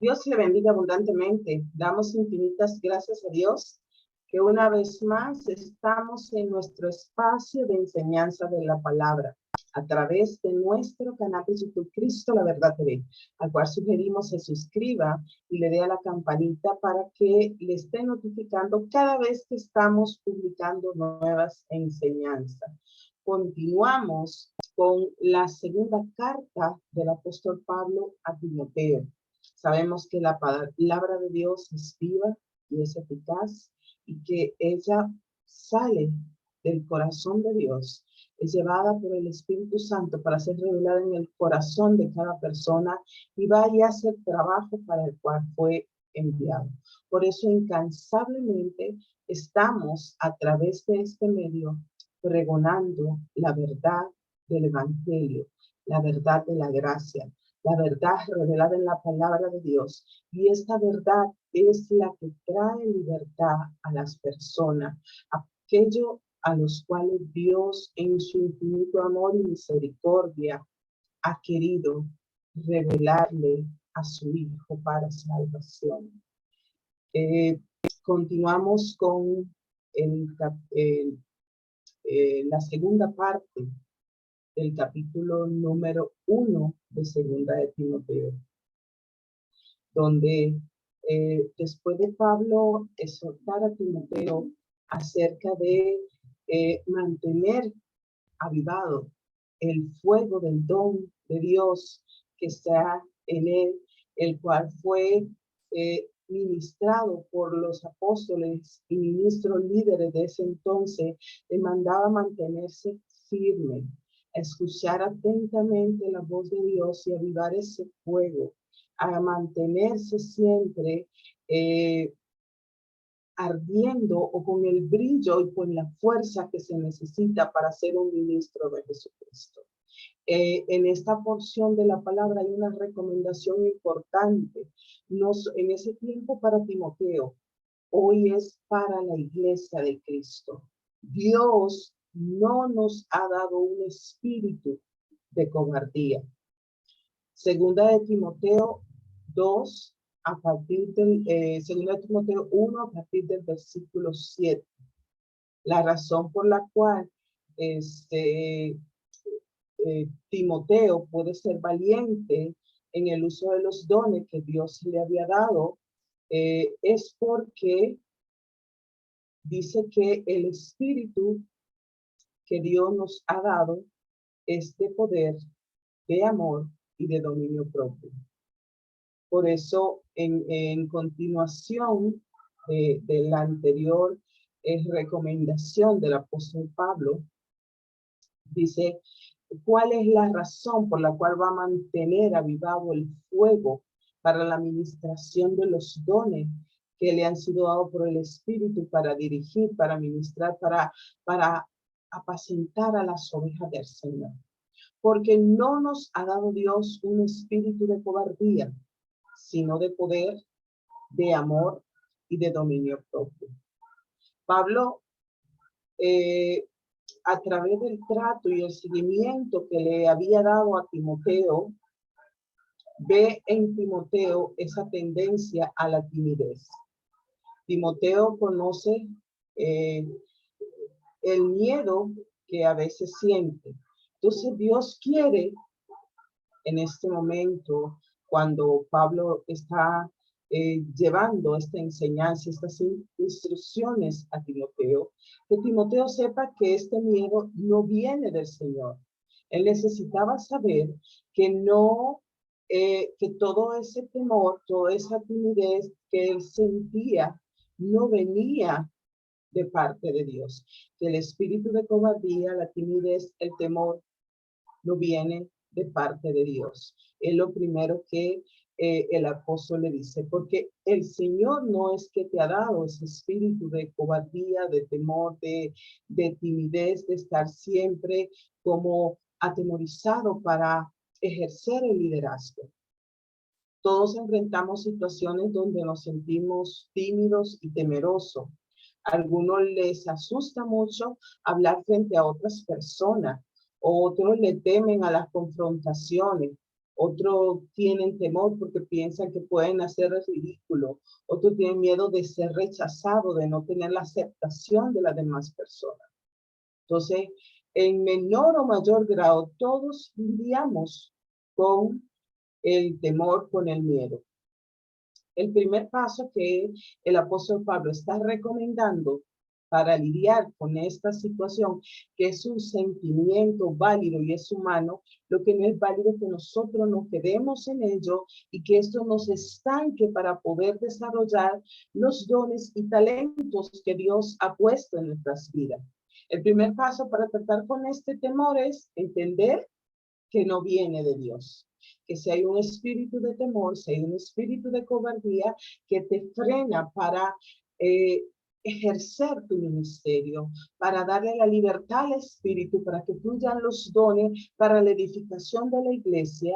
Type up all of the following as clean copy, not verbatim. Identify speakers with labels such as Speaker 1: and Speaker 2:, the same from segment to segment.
Speaker 1: Dios le bendiga abundantemente. Damos infinitas gracias a Dios que una vez más estamos en nuestro espacio de enseñanza de la palabra a través de nuestro canal de YouTube Cristo La Verdad TV, al cual sugerimos se suscriba y le dé a la campanita para que le esté notificando cada vez que estamos publicando nuevas enseñanzas. Continuamos con la segunda carta del apóstol Pablo a Timoteo. Sabemos que la palabra de Dios es viva y es eficaz y que ella sale del corazón de Dios, es llevada por el Espíritu Santo para ser revelada en el corazón de cada persona y vaya a hacer trabajo para el cual fue enviado. Por eso incansablemente estamos a través de este medio pregonando la verdad del Evangelio, la verdad de la gracia, la verdad revelada en la palabra de Dios. Y esta verdad es la que trae libertad a las personas, aquello a los cuales Dios en su infinito amor y misericordia ha querido revelarle a su Hijo para salvación. Continuamos con la segunda parte del capítulo número 1 de Segunda de Timoteo, donde después de Pablo exhortar a Timoteo acerca de mantener avivado el fuego del don de Dios que está en él, el cual fue ministrado por los apóstoles y ministros líderes de ese entonces, le mandaba mantenerse firme, escuchar atentamente la voz de Dios y avivar ese fuego, a mantenerse siempre ardiendo o con el brillo y con la fuerza que se necesita para ser un ministro de Jesucristo. En esta porción de la palabra hay una recomendación importante. En ese tiempo para Timoteo, hoy es para la iglesia de Cristo. Dios no nos ha dado un espíritu de cobardía. Segunda de Timoteo 2, a partir del, segunda de Timoteo 1, a partir del versículo 7. La razón por la cual Timoteo puede ser valiente en el uso de los dones que Dios le había dado, es porque dice que el espíritu que Dios nos ha dado es de poder, de amor y de dominio propio. Por eso, en continuación de la anterior recomendación del apóstol Pablo, dice, ¿cuál es la razón por la cual va a mantener avivado el fuego para la administración de los dones que le han sido dados por el Espíritu para dirigir, para ministrar, para apacentar a las ovejas del Señor? Porque no nos ha dado Dios un espíritu de cobardía, sino de poder, de amor y de dominio propio. Pablo, a través del trato y el seguimiento que le había dado a Timoteo, ve en Timoteo esa tendencia a la timidez. Timoteo conoce el miedo que a veces siente. Entonces Dios quiere en este momento, cuando Pablo está llevando esta enseñanza, estas instrucciones a Timoteo, que Timoteo sepa que este miedo no viene del Señor. Él necesitaba saber que no, que todo ese temor, toda esa timidez que él sentía, no venía de parte de Dios. Que el espíritu de cobardía, la timidez, el temor, no viene de parte de Dios. Es lo primero que el apóstol le dice, porque el Señor no es que te ha dado ese espíritu de cobardía, de temor, de timidez, de estar siempre como atemorizado para ejercer el liderazgo. Todos enfrentamos situaciones donde nos sentimos tímidos y temerosos. A algunos les asusta mucho hablar frente a otras personas. Otros le temen a las confrontaciones. Otros tienen temor porque piensan que pueden hacer el ridículo. Otros tienen miedo de ser rechazado, de no tener la aceptación de las demás personas. Entonces, en menor o mayor grado, todos lidiamos con el temor, con el miedo. El primer paso que el apóstol Pablo está recomendando para lidiar con esta situación, que es un sentimiento válido y es humano, lo que no es válido es que nosotros nos quedemos en ello y que esto nos estanque para poder desarrollar los dones y talentos que Dios ha puesto en nuestras vidas. El primer paso para tratar con este temor es entender que no viene de Dios. Que si hay un espíritu de temor, si hay un espíritu de cobardía que te frena para ejercer tu ministerio, para darle la libertad al espíritu, para que fluyan los dones para la edificación de la iglesia,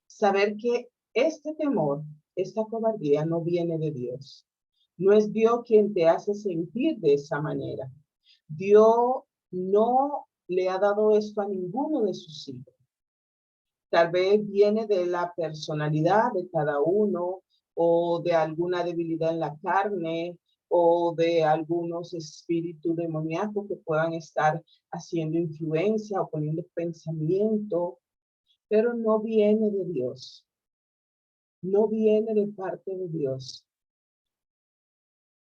Speaker 1: saber que este temor, esta cobardía no viene de Dios. No es Dios quien te hace sentir de esa manera. Dios no le ha dado esto a ninguno de sus hijos. Tal vez viene de la personalidad de cada uno o de alguna debilidad en la carne o de algunos espíritus demoníacos que puedan estar haciendo influencia o poniendo pensamiento, pero no viene de Dios. No viene de parte de Dios.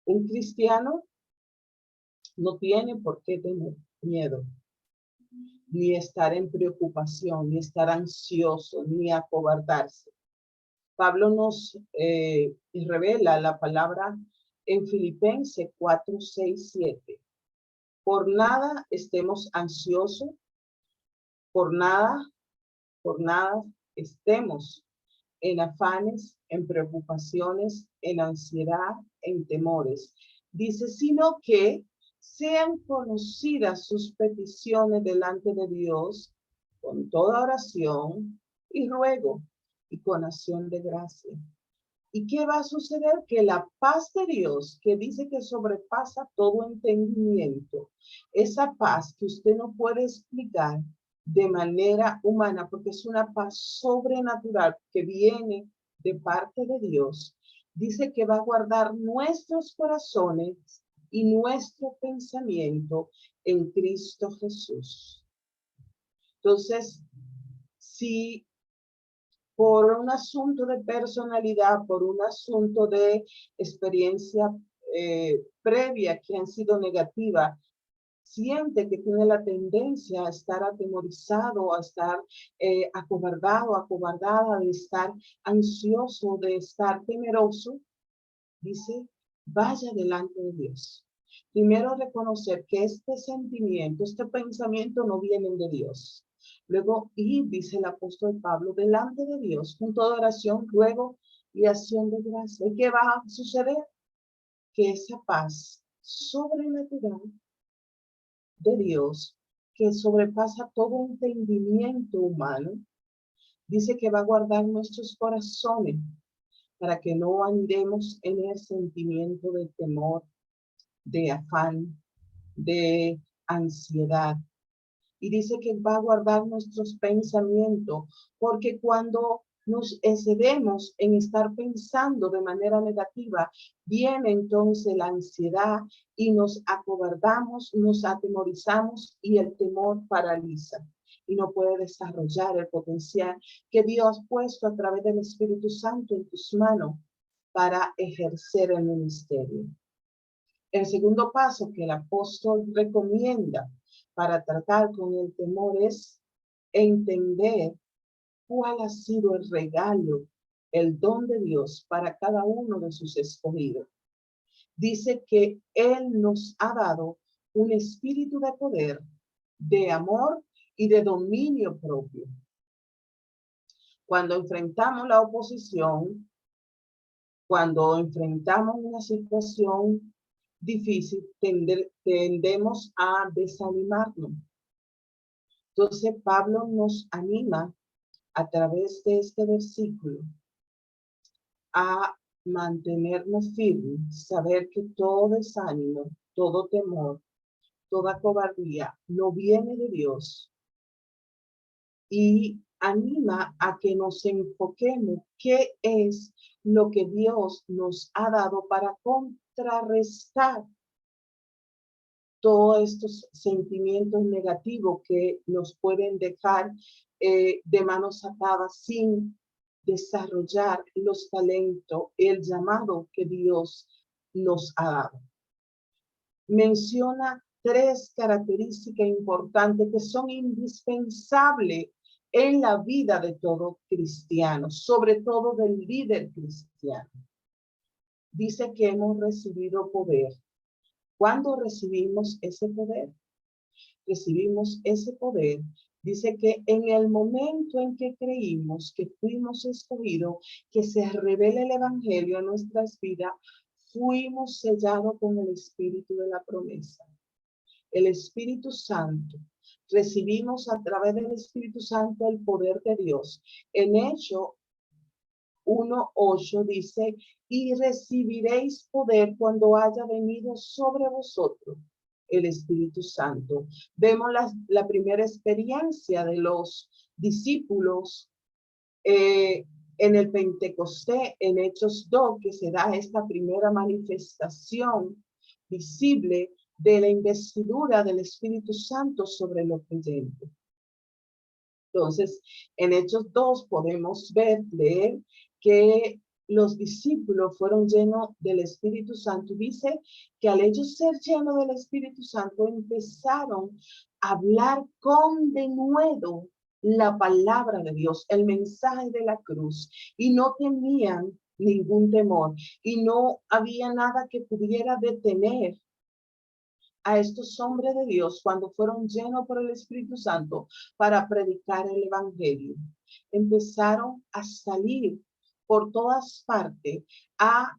Speaker 1: Un cristiano no tiene por qué tener miedo, ni estar en preocupación, ni estar ansioso, ni acobardarse. Pablo nos revela la palabra en Filipenses 4, 6, 7. Por nada estemos ansiosos, por nada estemos en afanes, en preocupaciones, en ansiedad, en temores. Dice, sino que sean conocidas sus peticiones delante de Dios con toda oración y ruego y con acción de gracia. ¿Y qué va a suceder? Que la paz de Dios, que dice que sobrepasa todo entendimiento, esa paz que usted no puede explicar de manera humana, porque es una paz sobrenatural que viene de parte de Dios, dice que va a guardar nuestros corazones y nuestro pensamiento en Cristo Jesús. Entonces, si por un asunto de personalidad, por un asunto de experiencia previa que han sido negativas, siente que tiene la tendencia a estar atemorizado, a estar acobardado, acobardada, de estar ansioso, de estar temeroso, dice, vaya delante de Dios. Primero reconocer que este sentimiento, este pensamiento no vienen de Dios. Luego, y dice el apóstol Pablo, delante de Dios, con toda oración, ruego y acción de gracia. ¿Y qué va a suceder? Que esa paz sobrenatural de Dios, que sobrepasa todo entendimiento humano, dice que va a guardar nuestros corazones para que no andemos en el sentimiento de temor, de afán, de ansiedad. Y dice que va a guardar nuestros pensamientos, porque cuando nos excedemos en estar pensando de manera negativa, viene entonces la ansiedad y nos acobardamos, nos atemorizamos y el temor paraliza y no puede desarrollar el potencial que Dios ha puesto a través del Espíritu Santo en tus manos para ejercer el ministerio. El segundo paso que el apóstol recomienda para tratar con el temor es entender cuál ha sido el regalo, el don de Dios para cada uno de sus escogidos. Dice que Él nos ha dado un espíritu de poder, de amor y de dominio propio. Cuando enfrentamos la oposición, cuando enfrentamos una situación difícil, tendemos a desanimarnos. Entonces, Pablo nos anima a través de este versículo a mantenernos firmes, saber que todo desánimo, todo temor, toda cobardía no viene de Dios y anima a que nos enfoquemos qué es lo que Dios nos ha dado para contrarrestar todos estos sentimientos negativos que nos pueden dejar de manos atadas sin desarrollar los talentos, el llamado que Dios nos ha dado. Menciona 3 características importantes que son indispensables en la vida de todo cristiano, sobre todo del líder cristiano. Dice que hemos recibido poder. ¿Cuándo recibimos ese poder? Recibimos ese poder. Dice que en el momento en que creímos que fuimos escogidos, que se revela el evangelio en nuestras vidas, fuimos sellados con el espíritu de la promesa. El Espíritu Santo. Recibimos a través del Espíritu Santo el poder de Dios. En Hechos 1:8 dice, y recibiréis poder cuando haya venido sobre vosotros el Espíritu Santo. Vemos la primera experiencia de los discípulos en el Pentecostés, en Hechos 2, que se da esta primera manifestación visible de la investidura del Espíritu Santo sobre los creyentes. Entonces, en Hechos 2 podemos leer que los discípulos fueron llenos del Espíritu Santo. Dice que al ellos ser llenos del Espíritu Santo empezaron a hablar con denuedo la palabra de Dios, el mensaje de la cruz, y no tenían ningún temor, y no había nada que pudiera detener a estos hombres de Dios cuando fueron llenos por el Espíritu Santo para predicar el evangelio. Empezaron a salir por todas partes a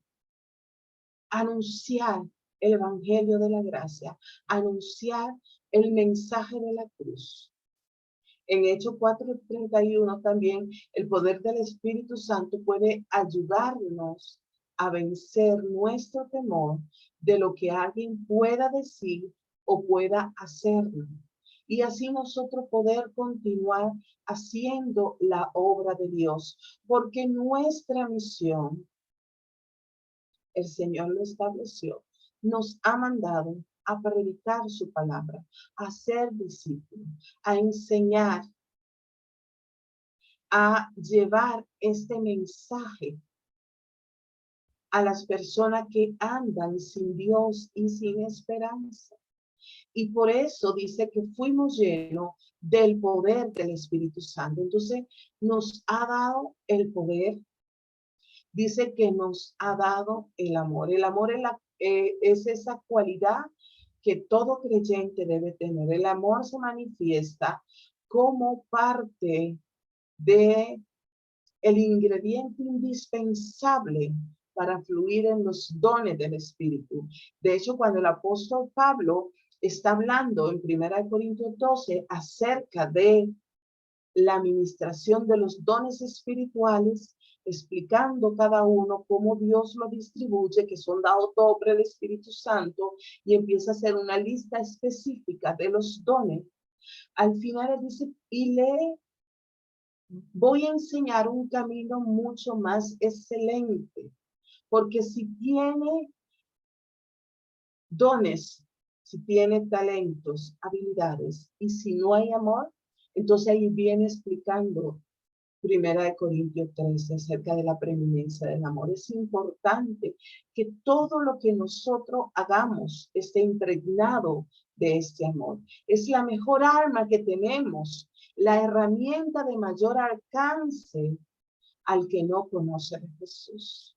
Speaker 1: anunciar el evangelio de la gracia, anunciar el mensaje de la cruz. En Hechos 4:31 también el poder del Espíritu Santo puede ayudarnos a vencer nuestro temor de lo que alguien pueda decir o pueda hacernos. Y así nosotros poder continuar haciendo la obra de Dios, porque nuestra misión, el Señor lo estableció, nos ha mandado a predicar su palabra, a ser discípulos, a enseñar, a llevar este mensaje a las personas que andan sin Dios y sin esperanza. Y por eso dice que fuimos llenos del poder del Espíritu Santo. Entonces nos ha dado el poder. Dice que nos ha dado el amor. El amor es esa cualidad que todo creyente debe tener. El amor se manifiesta como parte de el ingrediente indispensable para fluir en los dones del Espíritu. De hecho, cuando el apóstol Pablo está hablando en 1 Corintios 12 acerca de la administración de los dones espirituales, explicando cada uno cómo Dios lo distribuye, que son dados todos por el Espíritu Santo, y empieza a hacer una lista específica de los dones. Al final él dice, y le voy a enseñar un camino mucho más excelente, porque si tiene dones, si tiene talentos, habilidades, y si no hay amor, entonces ahí viene explicando 1 Corintios 13 acerca de la preeminencia del amor. Es importante que todo lo que nosotros hagamos esté impregnado de este amor. Es la mejor arma que tenemos, la herramienta de mayor alcance al que no conoce a Jesús.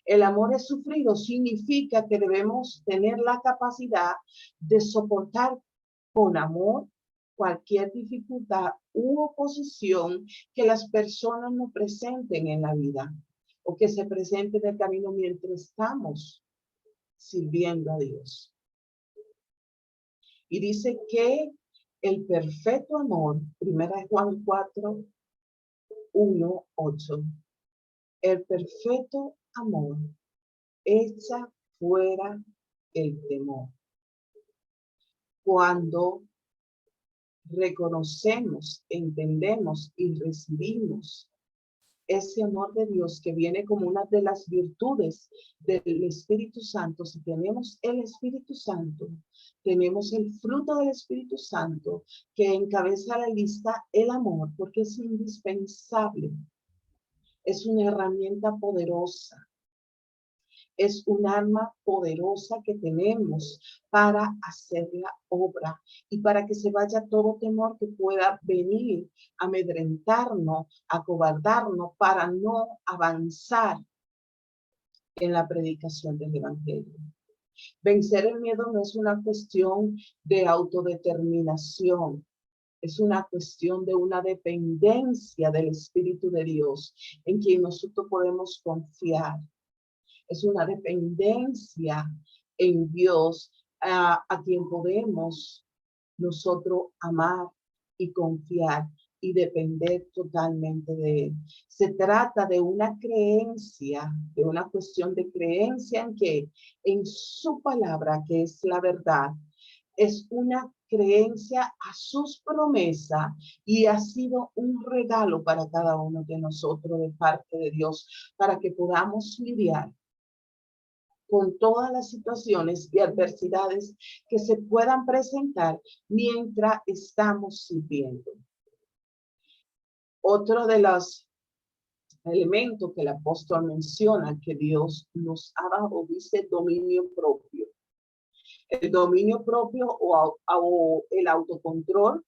Speaker 1: El amor es sufrido significa que debemos tener la capacidad de soportar con amor cualquier dificultad u oposición que las personas nos presenten en la vida o que se presente en el camino mientras estamos sirviendo a Dios. Y dice que el perfecto amor, 1 Juan 4:1-8, el perfecto amor echa fuera el temor. Cuando reconocemos, entendemos y recibimos ese amor de Dios que viene como una de las virtudes del Espíritu Santo. Si tenemos el Espíritu Santo, tenemos el fruto del Espíritu Santo que encabeza la lista el amor, porque es indispensable. Es una herramienta poderosa. Es un arma poderosa que tenemos para hacer la obra y para que se vaya todo temor que pueda venir a amedrentarnos, a acobardarnos, para no avanzar en la predicación del Evangelio. Vencer el miedo no es una cuestión de autodeterminación, es una cuestión de una dependencia del Espíritu de Dios en quien nosotros podemos confiar. Es una dependencia en Dios a quien podemos nosotros amar y confiar y depender totalmente de Él. Se trata de una creencia, de una cuestión de creencia en que en su palabra, que es la verdad, es una creencia a sus promesas y ha sido un regalo para cada uno de nosotros de parte de Dios para que podamos lidiar con todas las situaciones y adversidades que se puedan presentar mientras estamos sirviendo. Otro de los elementos que el apóstol menciona que Dios nos ha dado, dice dominio propio. El dominio propio o el autocontrol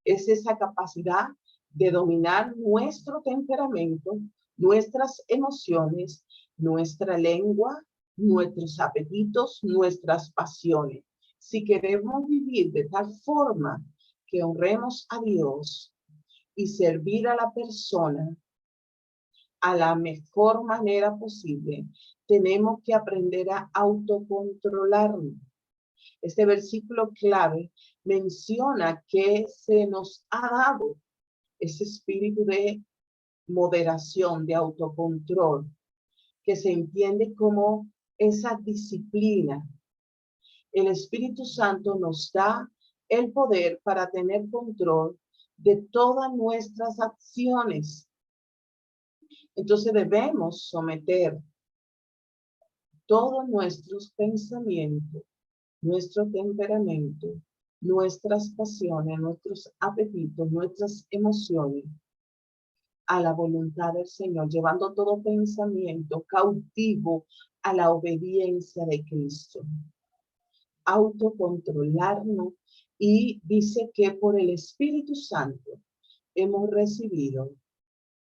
Speaker 1: es esa capacidad de dominar nuestro temperamento, nuestras emociones, nuestra lengua, nuestros apetitos, nuestras pasiones. Si queremos vivir de tal forma que honremos a Dios y servir a la persona a la mejor manera posible, tenemos que aprender a autocontrolarnos. Este versículo clave menciona que se nos ha dado ese espíritu de moderación, de autocontrol, que se entiende como esa disciplina. El Espíritu Santo nos da el poder para tener control de todas nuestras acciones. Entonces debemos someter todos nuestros pensamientos, nuestro temperamento, nuestras pasiones, nuestros apetitos, nuestras emociones a la voluntad del Señor, llevando todo pensamiento cautivo a la obediencia de Cristo. Autocontrolarnos, y dice que por el Espíritu Santo hemos recibido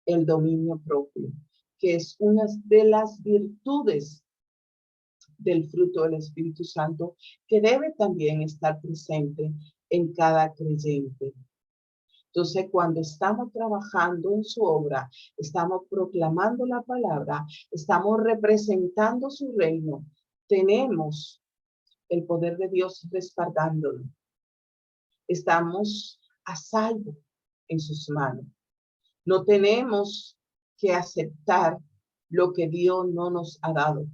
Speaker 1: el dominio propio, que es una de las virtudes del fruto del Espíritu Santo que debe también estar presente en cada creyente. Entonces, cuando estamos trabajando en su obra, estamos proclamando la palabra, estamos representando su reino, tenemos el poder de Dios respaldándolo. Estamos a salvo en sus manos. No tenemos que aceptar lo que Dios no nos ha dado.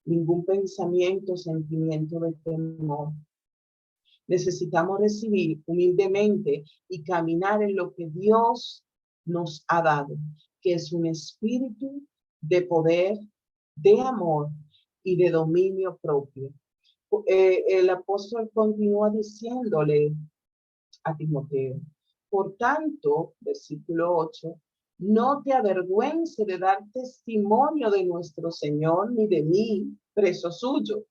Speaker 1: Ningún pensamiento, sentimiento de temor. Necesitamos recibir humildemente y caminar en lo que Dios nos ha dado, que es un espíritu de poder, de amor y de dominio propio. El apóstol continúa diciéndole a Timoteo, por tanto, versículo 8, no te avergüences de dar testimonio de nuestro Señor ni de mí, preso suyo,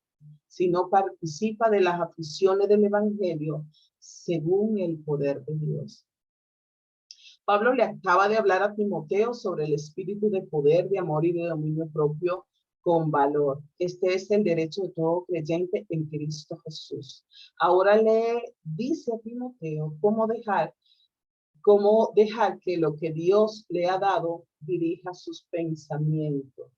Speaker 1: sino participa de las aflicciones del Evangelio según el poder de Dios. Pablo le acaba de hablar a Timoteo sobre el espíritu de poder, de amor y de dominio propio con valor. Este es el derecho de todo creyente en Cristo Jesús. Ahora le dice a Timoteo cómo dejar que lo que Dios le ha dado dirija sus pensamientos.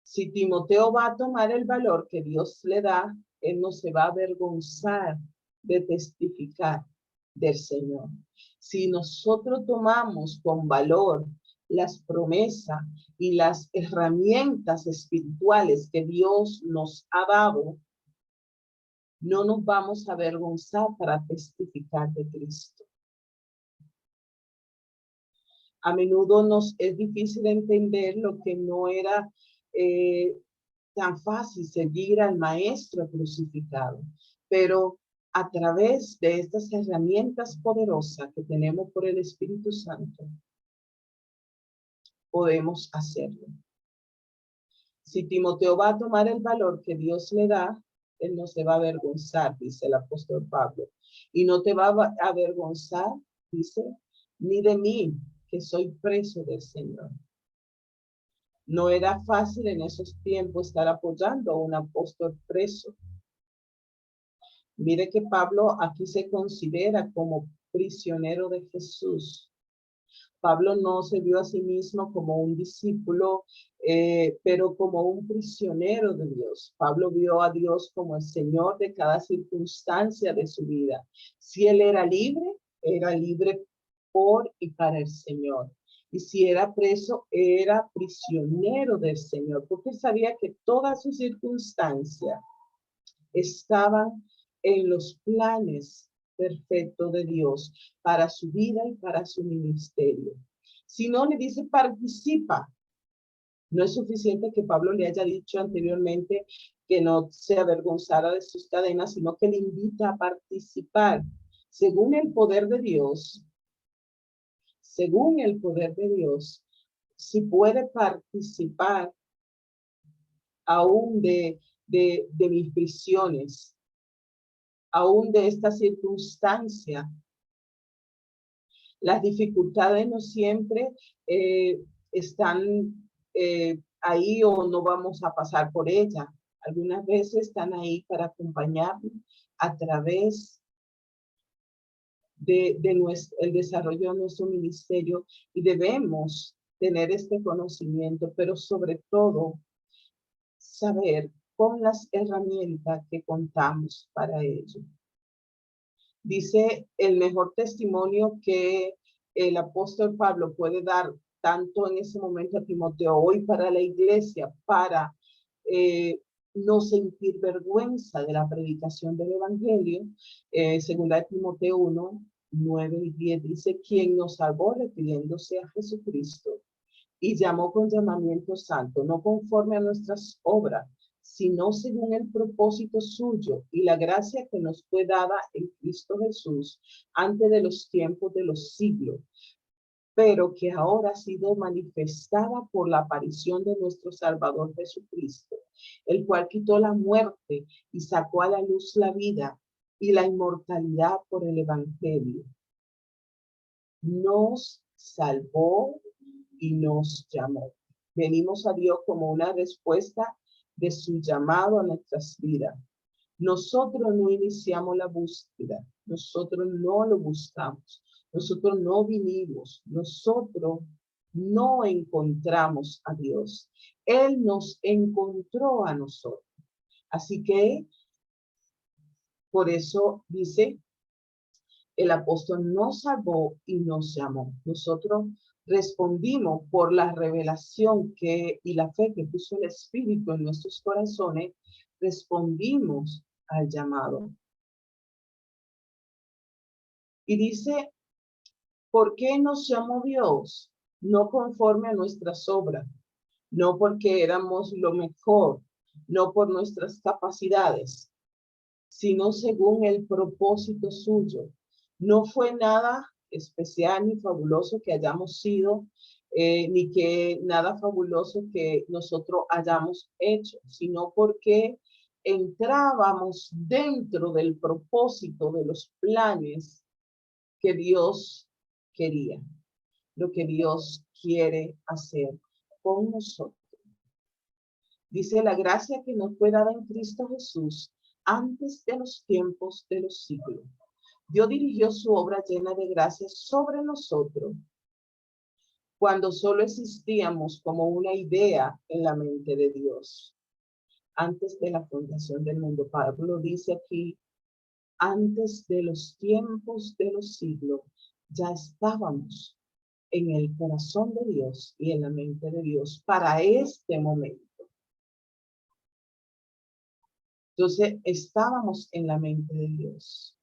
Speaker 1: Si Timoteo va a tomar el valor que Dios le da, él no se va a avergonzar de testificar del Señor. Si nosotros tomamos con valor las promesas y las herramientas espirituales que Dios nos ha dado, no nos vamos a avergonzar para testificar de Cristo. A menudo nos es difícil entender lo que no era tan fácil, seguir al Maestro crucificado, pero a través de estas herramientas poderosas que tenemos por el Espíritu Santo, podemos hacerlo. Si Timoteo va a tomar el valor que Dios le da, él no se va a avergonzar, dice el apóstol Pablo. Y no te va a avergonzar, dice, ni de mí, que soy preso del Señor. No era fácil en esos tiempos estar apoyando a un apóstol preso. Mire que Pablo aquí se considera como prisionero de Jesús. Pablo no se vio a sí mismo como un discípulo, pero como un prisionero de Dios. Pablo vio a Dios como el Señor de cada circunstancia de su vida. Si él era libre por y para el Señor. Y si era preso, era prisionero del Señor, porque sabía que todas sus circunstancias estaban en los planes perfectos de Dios para su vida y para su ministerio. Si no, le dice participa. No es suficiente que Pablo le haya dicho anteriormente que no se avergonzara de sus cadenas, sino que le invita a participar. Según el poder de Dios, si puede participar aún de mis prisiones, aún de esta circunstancia. Las dificultades no siempre están ahí o no vamos a pasar por ellas. Algunas veces están ahí para acompañarnos a través de el desarrollo de nuestro ministerio, y debemos tener este conocimiento, pero sobre todo saber con las herramientas que contamos para ello. Dice el mejor testimonio que el apóstol Pablo puede dar tanto en ese momento a Timoteo, hoy para la iglesia, para no sentir vergüenza de la predicación del evangelio. Segunda de Timoteo 1, 9 y 10 dice: quien nos salvó refiriéndose a Jesucristo y llamó con llamamiento santo, no conforme a nuestras obras, sino según el propósito suyo y la gracia que nos fue dada en Cristo Jesús antes de los tiempos de los siglos, pero que ahora ha sido manifestada por la aparición de nuestro Salvador Jesucristo, el cual quitó la muerte y sacó a la luz la vida y la inmortalidad por el Evangelio. Nos salvó y nos llamó. Venimos a Dios como una respuesta de su llamado a nuestras vidas. Nosotros no iniciamos la búsqueda, nosotros no lo buscamos, nosotros no vinimos, nosotros no encontramos a Dios. Él nos encontró a nosotros. Así que, por eso dice, el apóstol nos salvó y nos llamó. Nosotros respondimos por la revelación y la fe que puso el Espíritu en nuestros corazones, respondimos al llamado. Y dice, ¿por qué nos llamó Dios? No conforme a nuestras obras, no porque éramos lo mejor, no por nuestras capacidades, sino según el propósito suyo. No fue nada especial ni fabuloso que hayamos sido, ni que nada fabuloso que nosotros hayamos hecho, sino porque entrábamos dentro del propósito de los planes que Dios quería, lo que Dios quiere hacer con nosotros. Dice la gracia que nos fue dada en Cristo Jesús antes de los tiempos de los siglos. Dios dirigió su obra llena de gracia sobre nosotros cuando solo existíamos como una idea en la mente de Dios. Antes de la fundación del mundo, Pablo dice aquí, antes de los tiempos de los siglos, ya estábamos en el corazón de Dios y en la mente de Dios para este momento. Entonces, estábamos en la mente de Dios.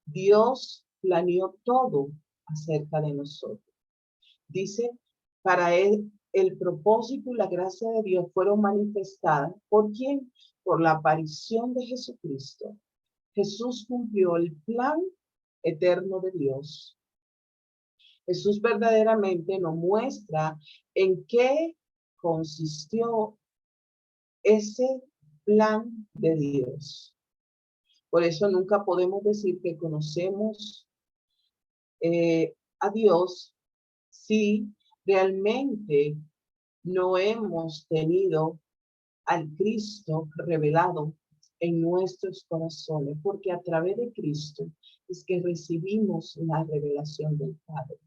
Speaker 1: Dios planeó todo acerca de nosotros. Dice, para él, el propósito y la gracia de Dios fueron manifestadas. ¿Por quién? Por la aparición de Jesucristo. Jesús cumplió el plan eterno de Dios. Jesús verdaderamente nos muestra en qué consistió ese plan de Dios. Por eso nunca podemos decir que conocemos a Dios si realmente no hemos tenido al Cristo revelado en nuestros corazones, porque a través de Cristo es que recibimos la revelación del Padre.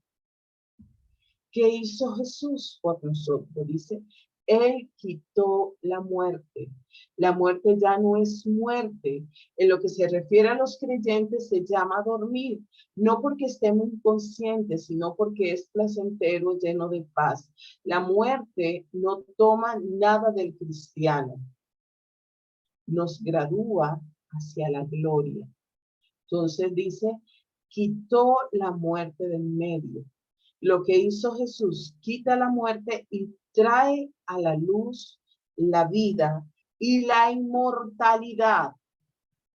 Speaker 1: ¿Qué hizo Jesús por nosotros? Dice, Él quitó la muerte. La muerte ya no es muerte. En lo que se refiere a los creyentes se llama dormir, no porque estemos inconscientes, sino porque es placentero, lleno de paz. La muerte no toma nada del cristiano. Nos gradúa hacia la gloria. Entonces dice, quitó la muerte del medio. Lo que hizo Jesús, quita la muerte y trae a la luz la vida y la inmortalidad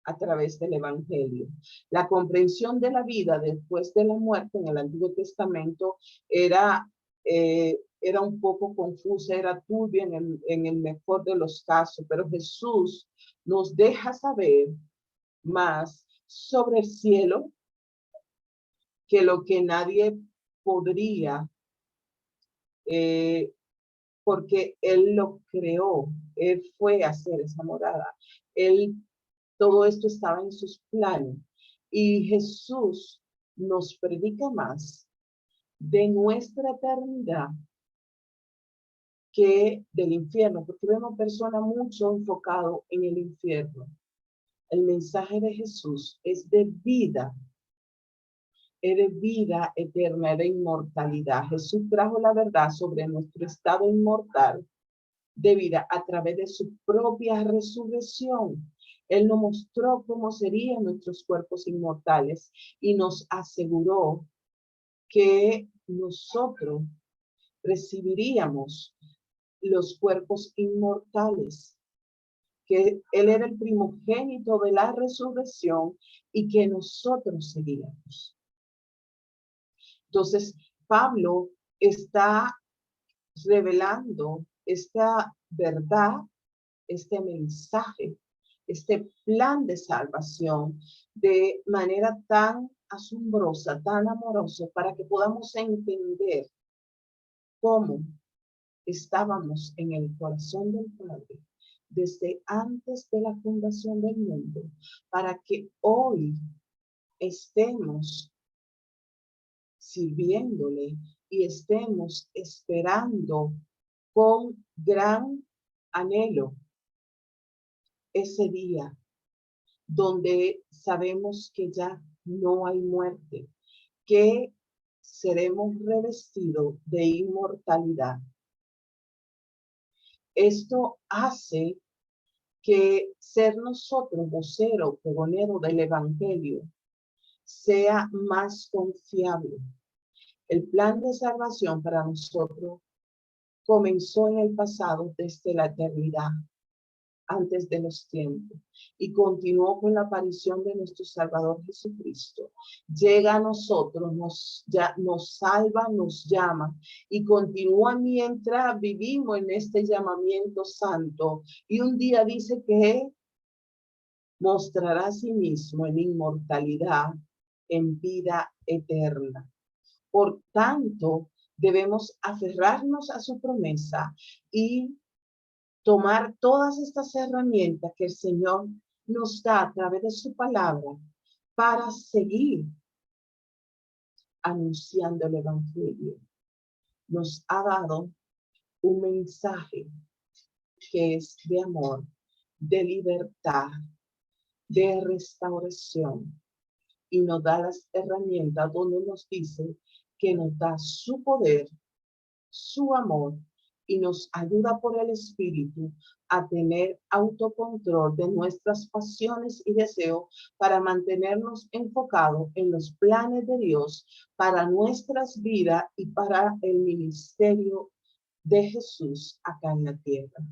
Speaker 1: a través del Evangelio. La comprensión de la vida después de la muerte en el Antiguo Testamento era un poco confusa, era turbia en el mejor de los casos, pero Jesús nos deja saber más sobre el cielo que lo que nadie podría, porque Él lo creó, Él fue a hacer esa morada. Todo esto estaba en sus planes. Y Jesús nos predica más de nuestra eternidad que del infierno, porque vemos personas mucho enfocadas en el infierno. El mensaje de Jesús es de vida eterna, de inmortalidad. Jesús trajo la verdad sobre nuestro estado inmortal de vida a través de su propia resurrección. Él nos mostró cómo serían nuestros cuerpos inmortales y nos aseguró que nosotros recibiríamos los cuerpos inmortales, que Él era el primogénito de la resurrección y que nosotros seríamos. Entonces, Pablo está revelando esta verdad, este mensaje, este plan de salvación de manera tan asombrosa, tan amorosa, para que podamos entender cómo estábamos en el corazón del Padre desde antes de la fundación del mundo, para que hoy estemos sirviéndole y estemos esperando con gran anhelo ese día donde sabemos que ya no hay muerte, que seremos revestidos de inmortalidad. Esto hace que ser nosotros vocero, pregonero del Evangelio, sea más confiable. El plan de salvación para nosotros comenzó en el pasado desde la eternidad, antes de los tiempos, y continuó con la aparición de nuestro Salvador Jesucristo. Llega a nosotros, nos salva, nos llama, y continúa mientras vivimos en este llamamiento santo. Y un día dice que mostrará a sí mismo en inmortalidad, en vida eterna. Por tanto, debemos aferrarnos a su promesa y tomar todas estas herramientas que el Señor nos da a través de su palabra para seguir anunciando el Evangelio. Nos ha dado un mensaje que es de amor, de libertad, de restauración, y nos da las herramientas donde nos dice que nos da su poder, su amor y nos ayuda por el Espíritu a tener autocontrol de nuestras pasiones y deseos para mantenernos enfocados en los planes de Dios para nuestras vidas y para el ministerio de Jesús acá en la tierra.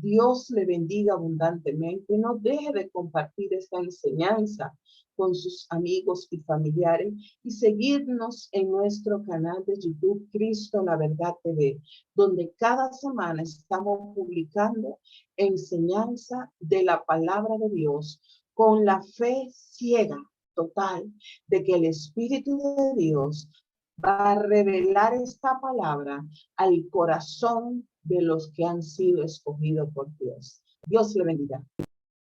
Speaker 1: Dios le bendiga abundantemente. No deje de compartir esta enseñanza con sus amigos y familiares y seguirnos en nuestro canal de YouTube Cristo la Verdad TV, donde cada semana estamos publicando enseñanza de la palabra de Dios con la fe ciega total de que el Espíritu de Dios va a revelar esta palabra al corazón de los que han sido escogidos por Dios. Dios le bendiga.